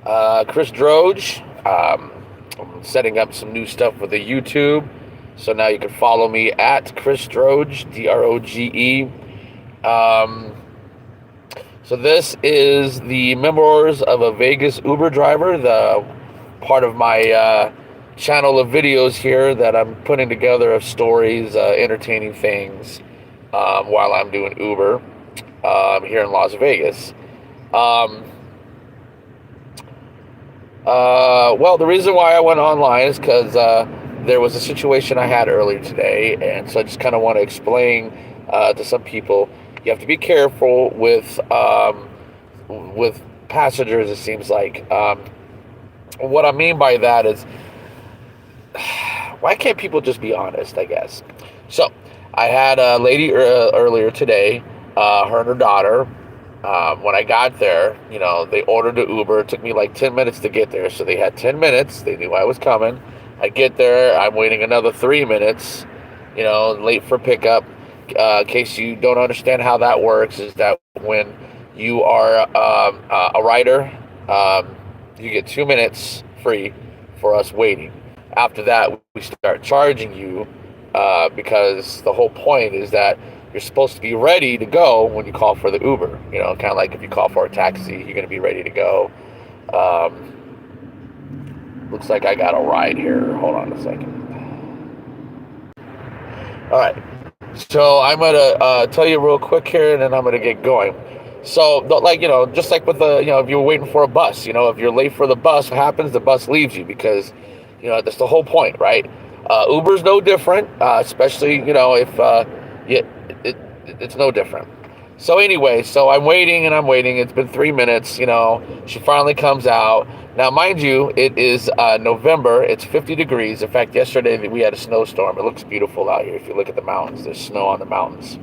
Chris Droge. I'm setting up some new stuff with the YouTube. So now you can follow me at Chris Droge, Droge. Um, so this is the Memoirs of a Vegas Uber driver, the part of my channel of videos here that I'm putting together of stories, entertaining things while I'm doing Uber here in Las Vegas. Um, well, the reason why I went online is because there was a situation I had earlier today, and so I just kind of want to explain to some people. You have to be careful with passengers. It seems like what I mean by that is, why can't people just be honest? I guess. So I had a lady earlier today, her and her daughter. When I got there, they ordered an Uber. It took me like 10 minutes to get there. So they had 10 minutes. They knew I was coming. I get there. I'm waiting another 3 minutes, late for pickup. In case you don't understand how that works, is that when you are a rider, you get 2 minutes free for us waiting. After that, we start charging you because the whole point is that you're supposed to be ready to go when you call for the Uber. Kind of like if you call for a taxi, you're going to be ready to go. Looks like I got a ride here. Hold on a second. All right. So I'm going to tell you real quick here, and then I'm going to get going. So, just like with if you're waiting for a bus, if you're late for the bus, what happens? The bus leaves you because, that's the whole point, right? Uber's no different, especially, if it's no different. So anyway, I'm waiting and I'm waiting. It's been 3 minutes, she finally comes out. Now, mind you, it is November. It's 50 degrees. In fact, yesterday we had a snowstorm. It looks beautiful out here. If you look at the mountains, there's snow on the mountains.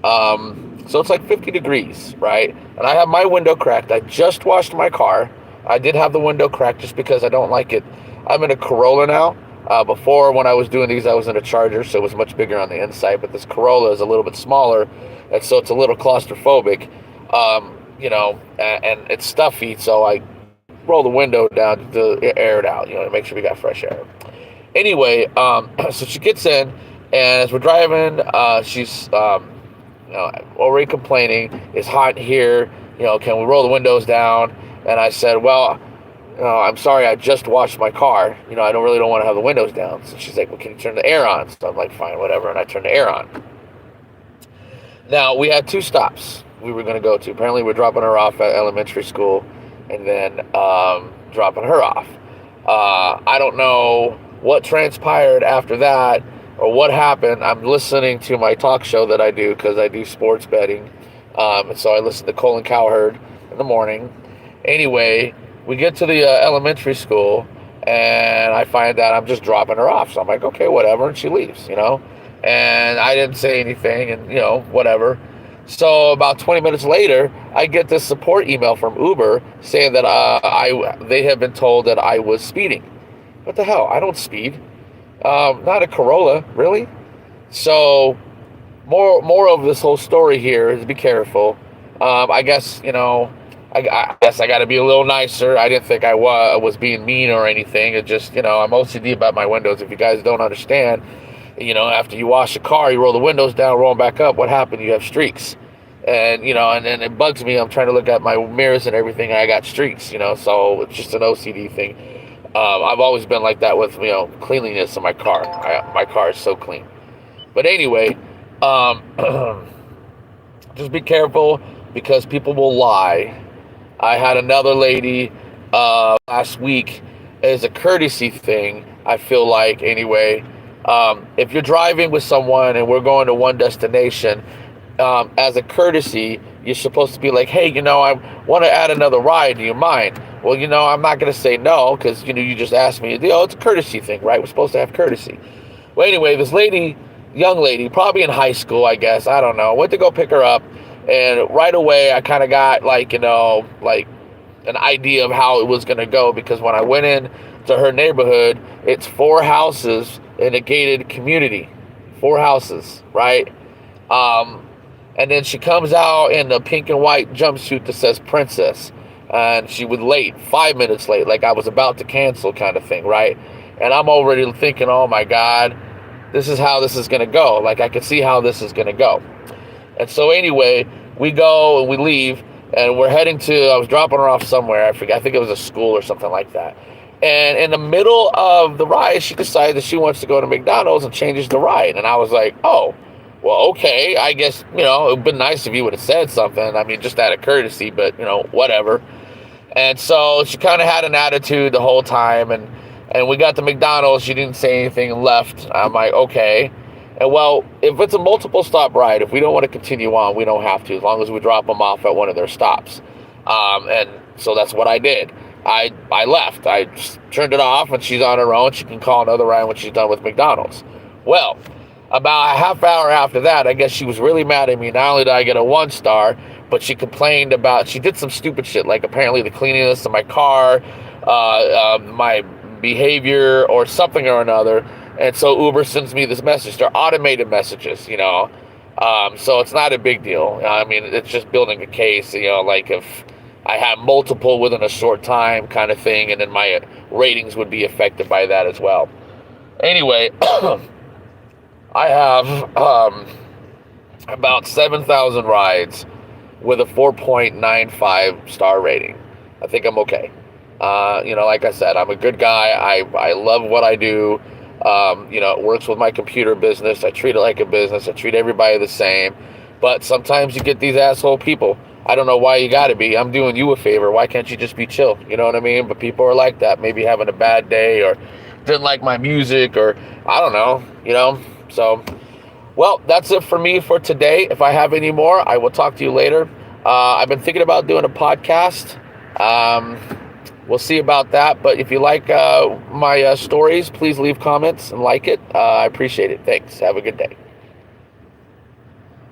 So it's like 50 degrees, right? And I have my window cracked. I just washed my car. I did have the window cracked just because I don't like it. I'm in a Corolla now. Before, when I was doing these, I was in a Charger, so it was much bigger on the inside. But this Corolla is a little bit smaller, and so it's a little claustrophobic, and it's stuffy. So I roll the window down to air it out, to make sure we got fresh air. Anyway, so she gets in, and as we're driving, she's already complaining. It's hot here. Can we roll the windows down? And I said, well, I'm sorry, I just washed my car. I don't want to have the windows down. So she's like, well, can you turn the air on? So I'm like, fine, whatever. And I turned the air on. Now, we had 2 stops we were going to go to. Apparently, we're dropping her off at elementary school and then dropping her off. I don't know what transpired after that or what happened. I'm listening to my talk show that I do because I do sports betting. And so I listen to Colin Cowherd in the morning. Anyway, we get to the elementary school, and I find out I'm just dropping her off. So I'm like, okay, whatever. And she leaves, And I didn't say anything, and, whatever. So about 20 minutes later, I get this support email from Uber saying that they have been told that I was speeding. What the hell? I don't speed. Not a Corolla, really. So more of this whole story here is be careful. I guess, I guess I got to be a little nicer. I didn't think I was being mean or anything. It just, I'm OCD about my windows. If you guys don't understand, after you wash a car, you roll the windows down, roll them back up. What happened? You have streaks. And, and then it bugs me. I'm trying to look at my mirrors and everything. And I got streaks, so it's just an OCD thing. I've always been like that with, cleanliness in my car. My car is so clean. But anyway, just be careful because people will lie. I had another lady last week as a courtesy thing, I feel like, anyway. If you're driving with someone and we're going to one destination, as a courtesy, you're supposed to be like, hey, I want to add another ride. Do you mind? Well, I'm not going to say no because, you just asked me. It's a courtesy thing, right? We're supposed to have courtesy. Well, anyway, this young lady, probably in high school, I guess. I don't know. Went to go pick her up. And right away, I kind of got like an idea of how it was going to go because when I went in to her neighborhood, it's 4 houses in a gated community. 4 houses, right? And then she comes out in a pink and white jumpsuit that says princess. and she was late, 5 minutes late, like I was about to cancel kind of thing, right? And I'm already thinking, oh my God, this is how this is going to go. Like, I could see how this is going to go. And so anyway, we go and we leave, and we're heading to, I was dropping her off somewhere. I forget, I think it was a school or something like that. And in the middle of the ride, she decided that she wants to go to McDonald's and changes the ride. And I was like, oh, well, okay, I guess, it would have been nice if you would have said something. I mean, just out of courtesy, but, whatever. And so she kind of had an attitude the whole time. And we got to McDonald's. She didn't say anything and left. I'm like, okay. And well, if it's a multiple stop ride, if we don't want to continue on, we don't have to, as long as we drop them off at one of their stops. And so that's what I did. I left. I just turned it off, and she's on her own. She can call another ride when she's done with McDonald's. Well, about a half hour after that, I guess she was really mad at me. Not only did I get a 1-star, but she complained about, she did some stupid shit, like apparently the cleanliness of my car, my behavior, or something or another. And so Uber sends me this message. They're automated messages, so it's not a big deal. I mean, it's just building a case, like if I have multiple within a short time kind of thing, and then my ratings would be affected by that as well. Anyway, I have about 7,000 rides with a 4.95 star rating. I think I'm okay. Like I said, I'm a good guy. I love what I do. It works with my computer business. I treat it like a business. I treat everybody the same. But sometimes you get these asshole people. I don't know why you gotta be. I'm doing you a favor. Why can't you just be chill? You know what I mean? But people are like that. Maybe having a bad day, or didn't like my music, or I don't know, So, well, that's it for me for today. If I have any more, I will talk to you later. I've been thinking about doing a podcast. We'll see about that. But if you like my stories, please leave comments and like it. I appreciate it. Thanks. Have a good day.